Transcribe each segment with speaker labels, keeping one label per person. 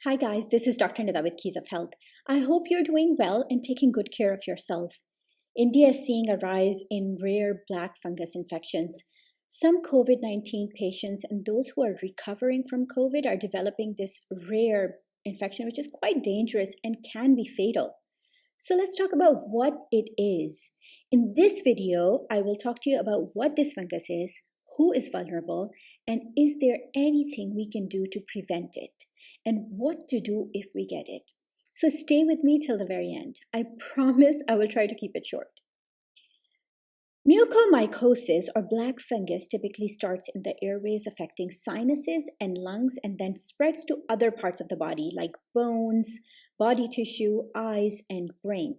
Speaker 1: Hi guys, this is Dr. Nida with Keys of Health. I hope you're doing well and taking good care of yourself. India is seeing a rise in rare black fungus infections. Some COVID-19 patients and those who are recovering from COVID are developing this rare infection, which is quite dangerous and can be fatal. So let's talk about what it is. In this video, I will talk to you about what this fungus is, who is vulnerable, and is there anything we can do to prevent it, and what to do if we get it. So stay with me till the very end. I promise I will try to keep it short. Mucomycosis or black fungus typically starts in the airways affecting sinuses and lungs and then spreads to other parts of the body like bones, body tissue, eyes, and brain.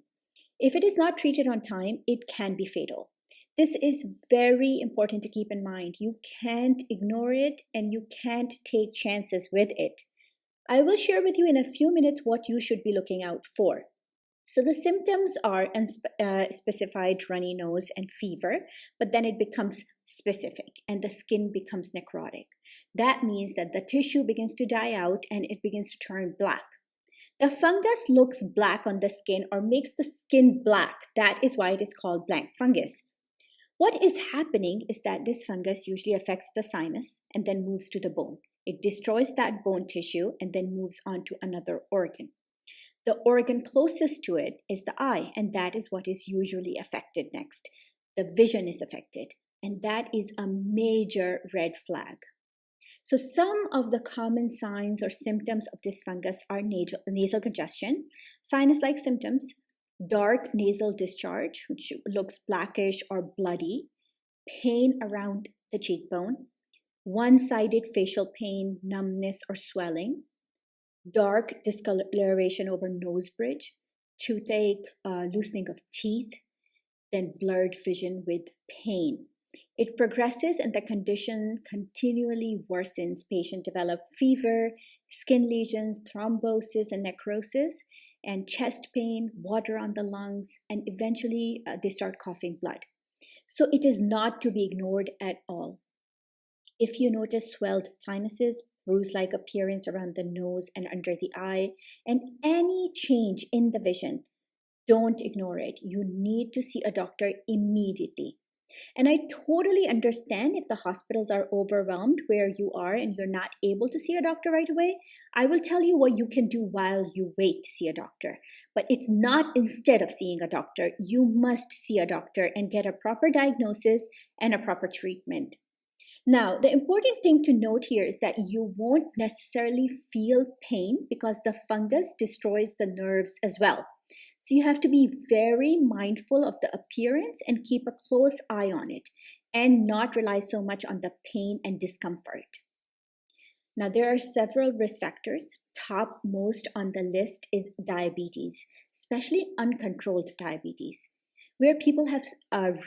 Speaker 1: If it is not treated on time, it can be fatal. This is very important to keep in mind. You can't ignore it and you can't take chances with it. I will share with you in a few minutes what you should be looking out for. So the symptoms are unspecified runny nose and fever, but then it becomes specific and the skin becomes necrotic. That means that the tissue begins to die out and it begins to turn black. The fungus looks black on the skin or makes the skin black. That is why it is called black fungus. What is happening is that this fungus usually affects the sinus and then moves to the bone. It destroys that bone tissue and then moves on to another organ. The organ closest to it is the eye, and that is what is usually affected next. The vision is affected, and that is a major red flag. So some of the common signs or symptoms of this fungus are nasal congestion, sinus-like symptoms, dark nasal discharge, which looks blackish or bloody, pain around the cheekbone, one-sided facial pain, numbness or swelling, dark discoloration over nose bridge, toothache, loosening of teeth, then blurred vision with pain. It progresses and the condition continually worsens. Patient develop fever, skin lesions, thrombosis and necrosis, and chest pain, water on the lungs, and eventually they start coughing blood. So it is not to be ignored at all. If you notice swelled sinuses, bruise-like appearance around the nose and under the eye, and any change in the vision, don't ignore it. You need to see a doctor immediately. And I totally understand if the hospitals are overwhelmed where you are and you're not able to see a doctor right away. I will tell you what you can do while you wait to see a doctor. But it's not instead of seeing a doctor. You must see a doctor and get a proper diagnosis and a proper treatment. Now, the important thing to note here is that you won't necessarily feel pain because the fungus destroys the nerves as well. So you have to be very mindful of the appearance and keep a close eye on it and not rely so much on the pain and discomfort. Now, there are several risk factors. Topmost on the list is diabetes, especially uncontrolled diabetes, where people have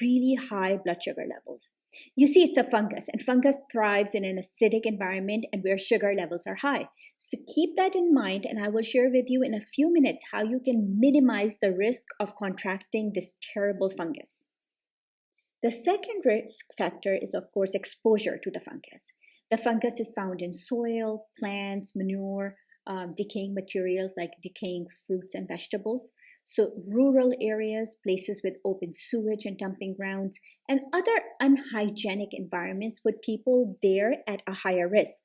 Speaker 1: really high blood sugar levels. You see, it's a fungus, and fungus thrives in an acidic environment and where sugar levels are high. So keep that in mind, and I will share with you in a few minutes how you can minimize the risk of contracting this terrible fungus. The second risk factor is, of course, exposure to the fungus. The fungus is found in soil, plants, manure, decaying materials like decaying fruits and vegetables. So rural areas, places with open sewage and dumping grounds, and other unhygienic environments put people there at a higher risk.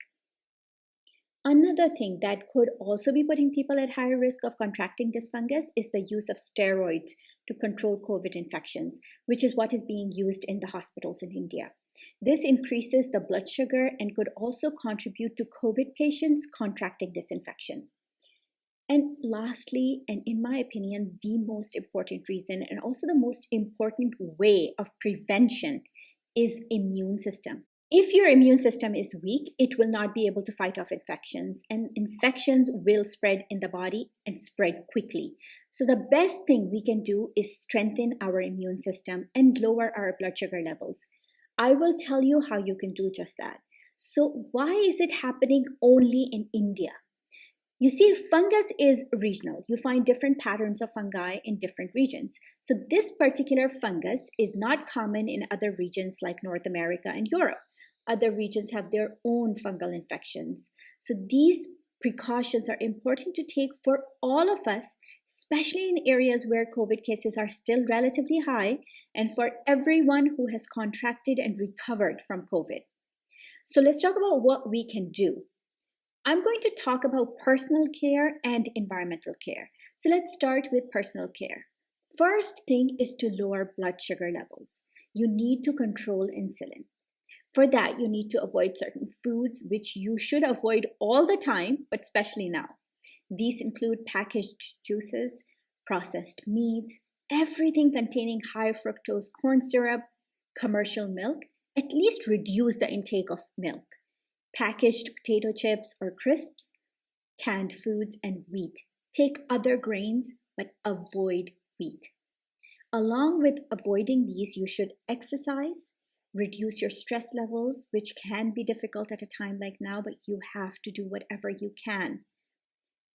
Speaker 1: Another thing that could also be putting people at higher risk of contracting this fungus is the use of steroids to control COVID infections, which is what is being used in the hospitals in India. This increases the blood sugar and could also contribute to COVID patients contracting this infection. And lastly, and in my opinion, the most important reason and also the most important way of prevention is immune system. If your immune system is weak, it will not be able to fight off infections, and infections will spread in the body and spread quickly. So the best thing we can do is strengthen our immune system and lower our blood sugar levels. I will tell you how you can do just that. So why is it happening only in India? You see, fungus is regional. You find different patterns of fungi in different regions. So this particular fungus is not common in other regions like North America and Europe. Other regions have their own fungal infections. So these Precautions are important to take for all of us, especially in areas where COVID cases are still relatively high, and for everyone who has contracted and recovered from COVID. So let's talk about what we can do. I'm going to talk about personal care and environmental care. So let's start with personal care. First thing is to lower blood sugar levels. You need to control insulin. For that, you need to avoid certain foods, which you should avoid all the time, but especially now. These include packaged juices, processed meats, everything containing high fructose corn syrup, commercial milk. At least reduce the intake of milk. Packaged potato chips or crisps, canned foods, and wheat. Take other grains, but avoid wheat. Along with avoiding these, you should exercise, reduce your stress levels, which can be difficult at a time like now, but you have to do whatever you can.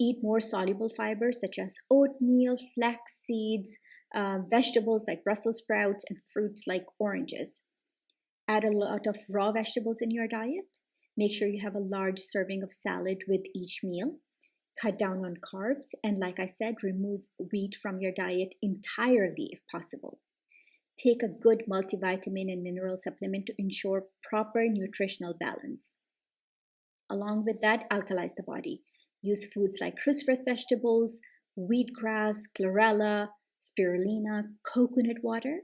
Speaker 1: Eat more soluble fibers such as oatmeal, flax seeds, vegetables like Brussels sprouts, and fruits like oranges. Add a lot of raw vegetables in your diet. Make sure you have a large serving of salad with each meal. Cut down on carbs, and like I said, remove wheat from your diet entirely if possible. Take a good multivitamin and mineral supplement to ensure proper nutritional balance. Along with that, alkalize the body. Use foods like cruciferous vegetables, wheatgrass, chlorella, spirulina, coconut water,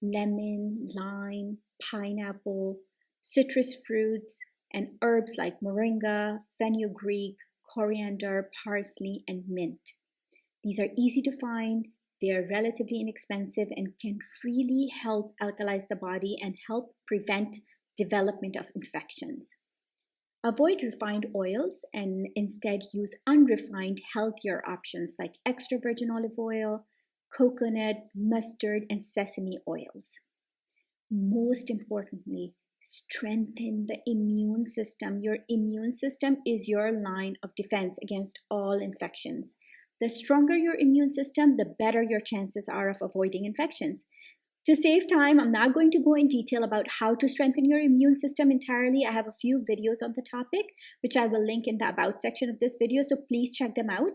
Speaker 1: lemon, lime, pineapple, citrus fruits, and herbs like moringa, fenugreek, coriander, parsley, and mint. These are easy to find. They are relatively inexpensive and can really help alkalize the body and help prevent development of infections. Avoid refined oils and instead use unrefined, healthier options like extra virgin olive oil, coconut, mustard, and sesame oils. Most importantly, strengthen the immune system. Your immune system is your line of defense against all infections. The stronger your immune system, the better your chances are of avoiding infections. To save time, I'm not going to go in detail about how to strengthen your immune system entirely. I have a few videos on the topic, which I will link in the About section of this video, so please check them out.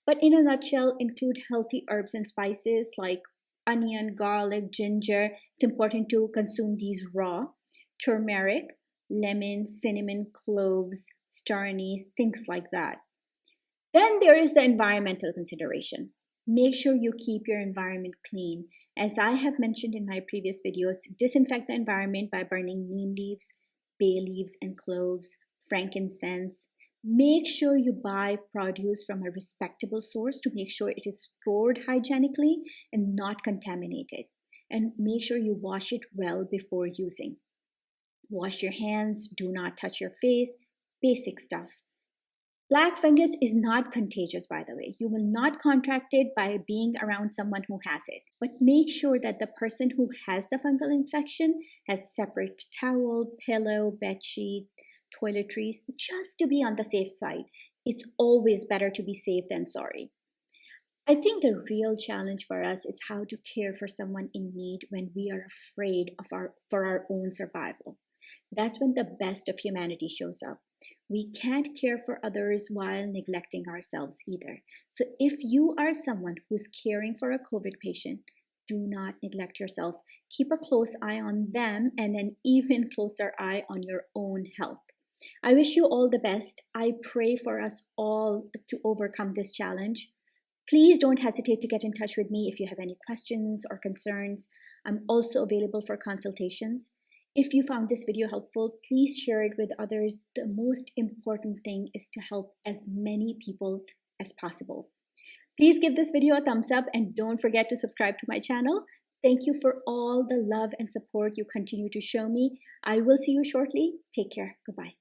Speaker 1: But in a nutshell, include healthy herbs and spices like onion, garlic, ginger. It's important to consume these raw. Turmeric, lemon, cinnamon, cloves, star anise, things like that. Then there is the environmental consideration. Make sure you keep your environment clean. As I have mentioned in my previous videos, disinfect the environment by burning neem leaves, bay leaves, and cloves, frankincense. Make sure you buy produce from a respectable source to make sure it is stored hygienically and not contaminated. And make sure you wash it well before using. Wash your hands, do not touch your face, basic stuff. Black fungus is not contagious, by the way. You will not contract it by being around someone who has it. But make sure that the person who has the fungal infection has separate towel, pillow, bedsheet, toiletries, just to be on the safe side. It's always better to be safe than sorry. I think the real challenge for us is how to care for someone in need when we are afraid for our own survival. That's when the best of humanity shows up. We can't care for others while neglecting ourselves either. So if you are someone who's caring for a COVID patient, do not neglect yourself. Keep a close eye on them and an even closer eye on your own health. I wish you all the best. I pray for us all to overcome this challenge. Please don't hesitate to get in touch with me if you have any questions or concerns. I'm also available for consultations. If you found this video helpful, please share it with others. The most important thing is to help as many people as possible. Please give this video a thumbs up and don't forget to subscribe to my channel. Thank you for all the love and support you continue to show me. I will see you shortly. Take care. Goodbye.